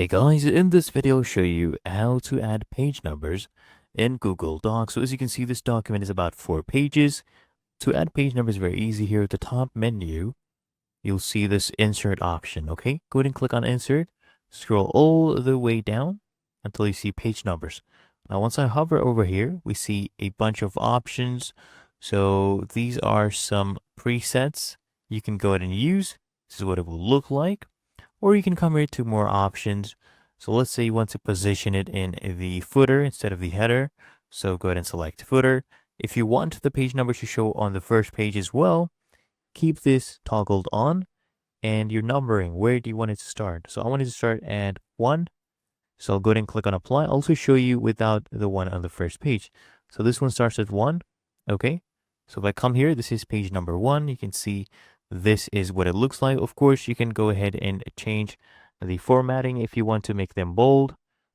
Hey guys, in this video I'll show you how to add page numbers in Google Docs. So as you can see, this document is about 4 pages. To add page numbers, very easy. Here at the top menu, you'll see this insert option, okay? Go ahead and click on insert, scroll all the way down until you see page numbers. Now once I hover over here, we see a bunch of options. So these are some presets you can go ahead and use. This is what it will look like. Or you can come here to more options. So let's say you want to position it in the footer instead of the header. So go ahead and select footer. If you want the page number to show on the first page as well, keep this toggled on. And your numbering, where do you want it to start? So I want it to start at 1. So I'll go ahead and click on apply. I'll also show you without the one on the first page. So this one starts at 1. Okay. So if I come here, this is page number 1. You can see this is what it looks like. Of course, you can go ahead and change the formatting if you want to make them bold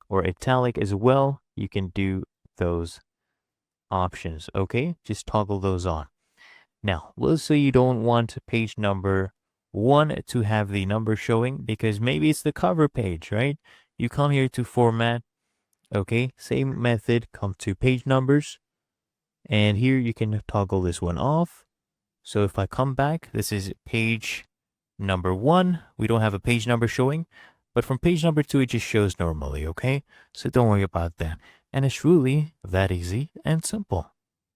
or italic as well. You can do those options. Okay. Just toggle those on. Now, let's say you don't want page number 1 to have the number showing because maybe it's the cover page, right? You come here to format. Okay, same method, come to page numbers. And here you can toggle this one off. So if I come back, this is page number 1. We don't have a page number showing, but from page number 2, it just shows normally, okay? So don't worry about that. And it's really that easy and simple.